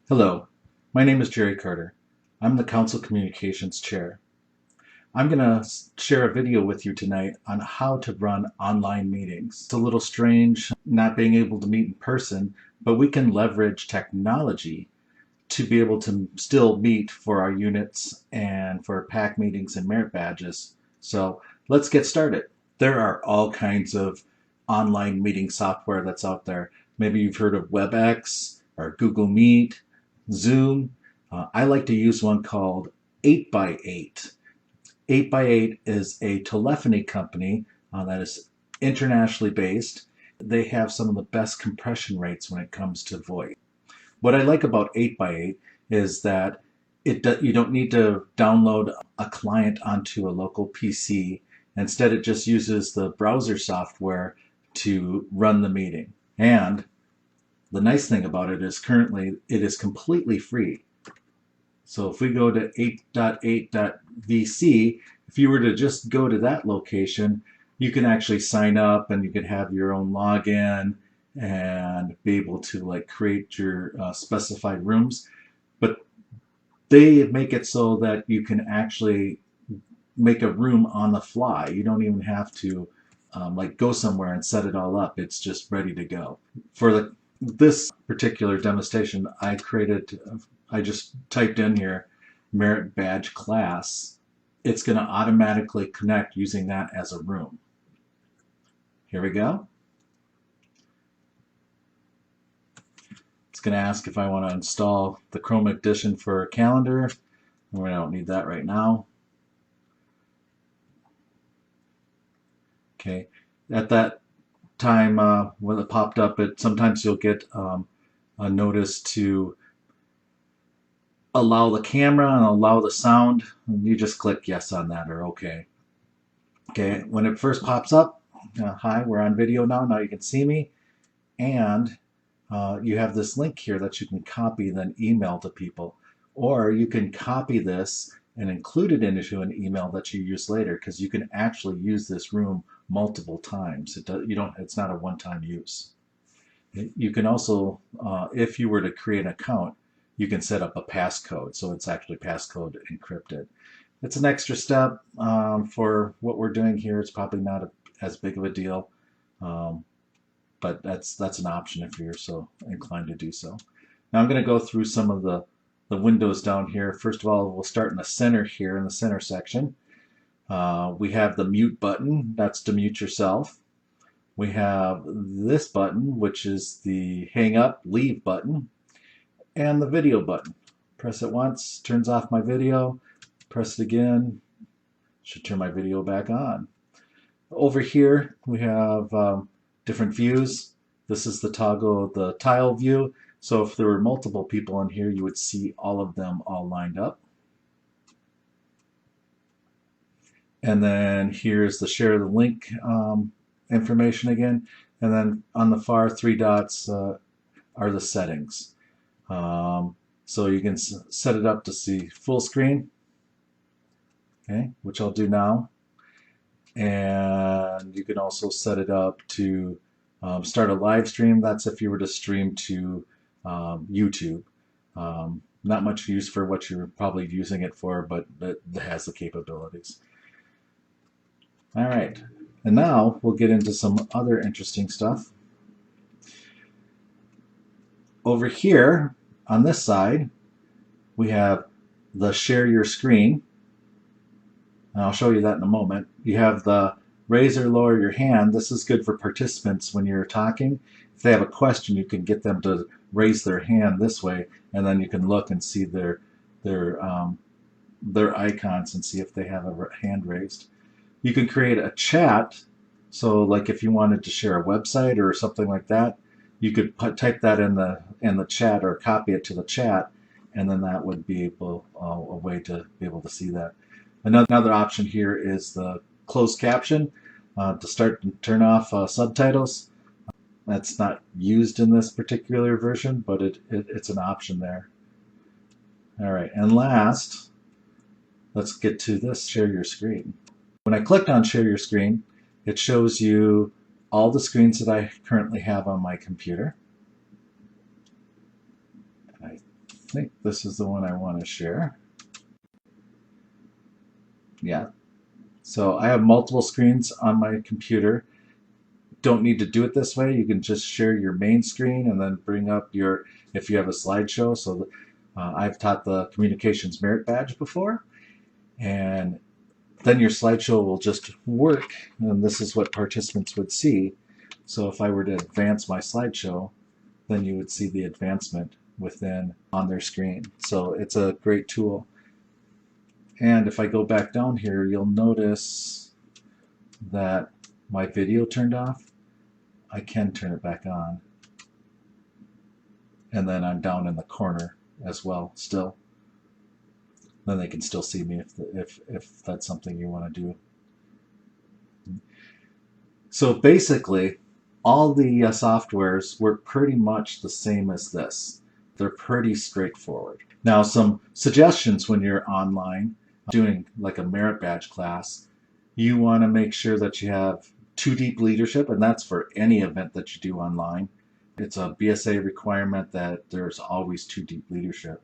Hello, my name is Jerry Carter. I'm the Council Communications Chair. I'm going to share a video with you tonight on how to run online meetings. It's a little strange not being able to meet in person, but we can leverage technology to be able to still meet for our units and for PAC meetings and merit badges. So let's get started. There are all kinds of online meeting software that's out there. Maybe you've heard of WebEx or Google Meet, Zoom. I like to use one called 8x8. 8x8 is a telephony company that is internationally based. They have some of the best compression rates when it comes to voice. What I like about 8x8 is that you don't need to download a client onto a local PC. Instead, it just uses the browser software to run the meeting. And the nice thing about it is currently it is completely free. So if we go to 8.8.vc, if you were to just go to that location, you can actually sign up and you can have your own login and be able to create your specified rooms. But they make it so that you can actually make a room on the fly. You don't even have to go somewhere and set it all up. It's just ready to go. For this particular demonstration, I just typed in here merit badge class. It's going to automatically connect using that as a room. Here we go. It's going to ask if I want to install the Chrome edition for calendar. We don't need that right now. Okay, at that time when it popped up, sometimes you'll get a notice to allow the camera and allow the sound. You just click yes on that or okay. Okay, when it first pops up, hi, we're on video now. Now you can see me, and you have this link here that you can copy and then email to people, or you can copy this and include it into an email that you use later, because you can actually use this room multiple times. It's not a one-time use. You can also, if you were to create an account, you can set up a passcode, so it's actually passcode encrypted. It's an extra step for what we're doing here. It's probably not as big of a deal, but that's an option if you're so inclined to do so. Now I'm going to go through some of the windows down here. First of all, we'll start in the center here, in the center section. We have the mute button. That's to mute yourself. We have this button, which is the hang up, leave button, and the video button. Press it once, turns off my video. Press it again, should turn my video back on. Over here, we have different views. This is the tile view. So if there were multiple people in here, you would see all of them all lined up. And then here's the share the link information again. And then on the far three dots are the settings. So you can set it up to see full screen, okay, which I'll do now. And you can also set it up to start a live stream. That's if you were to stream to YouTube. Not much use for what you're probably using it for, but it has the capabilities. All right, and now we'll get into some other interesting stuff. Over here on this side, we have the share your screen. And I'll show you that in a moment. You have the raise or lower your hand. This is good for participants when you're talking. If they have a question, you can get them to raise their hand this way, and then you can look and see their icons and see if they have a hand raised. You can create a chat. So like if you wanted to share a website or something like that, you could type that in the chat or copy it to the chat, and then that would be a way to be able to see that. Another option here is the closed caption to start and turn off subtitles. That's not used in this particular version, but it's an option there. All right, and last, let's get to this share your screen. When I clicked on share your screen, it shows you all the screens that I currently have on my computer. And I I think this is the one I want to share. Yeah. So I have multiple screens on my computer. Don't need to do it this way. You can just share your main screen and then bring up your, if you have a slideshow. So I've taught the communications merit badge before, and then your slideshow will just work, and this is what participants would see. So if I were to advance my slideshow, then you would see the advancement within on their screen. So it's a great tool. And if I go back down here, you'll notice that my video turned off. I can turn it back on. And then I'm down in the corner as well still. Then they can still see me if that's something you want to do. So basically, all the softwares work pretty much the same as this. They're pretty straightforward. Now, some suggestions when you're online doing like a merit badge class, you want to make sure that you have 2 deep leadership, and that's for any event that you do online. It's a BSA requirement that there's always 2 deep leadership.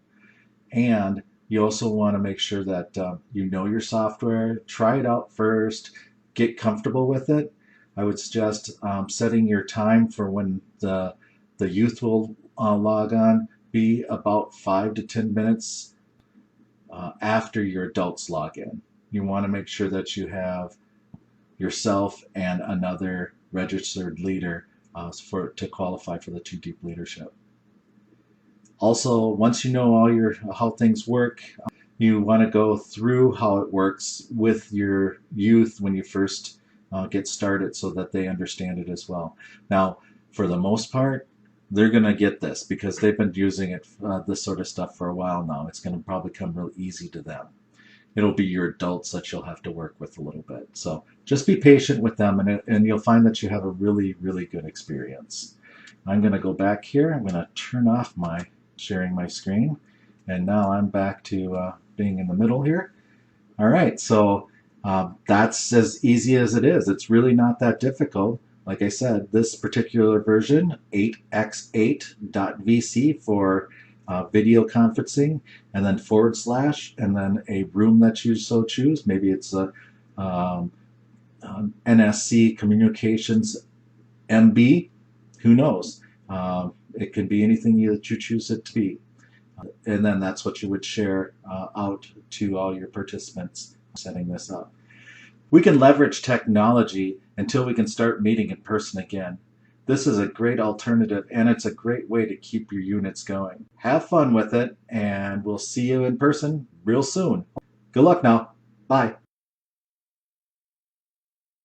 And you also want to make sure that you know your software, try it out first, get comfortable with it. I would suggest setting your time for when the youth will log on be about 5 to 10 minutes after your adults log in. You want to make sure that you have yourself and another registered leader to qualify for the 2 deep leadership. Also, once you know how things work, you want to go through how it works with your youth when you first get started so that they understand it as well. Now, for the most part, they're going to get this because they've been using it, this sort of stuff for a while now. It's going to probably come real easy to them. It'll be your adults that you'll have to work with a little bit. So just be patient with them, and you'll find that you have a really, really good experience. I'm going to go back here. I'm going to turn off my sharing my screen, and now I'm back to being in the middle here. All right, so that's as easy as it is. It's really not that difficult. Like I said, this particular version, 8x8.vc for video conferencing, and then / and then a room that you so choose. Maybe it's a NSC Communications MB. Who knows? It can be anything that you choose it to be. And then that's what you would share out to all your participants setting this up. We can leverage technology until we can start meeting in person again. This is a great alternative, and it's a great way to keep your units going. Have fun with it, and we'll see you in person real soon. Good luck now. Bye.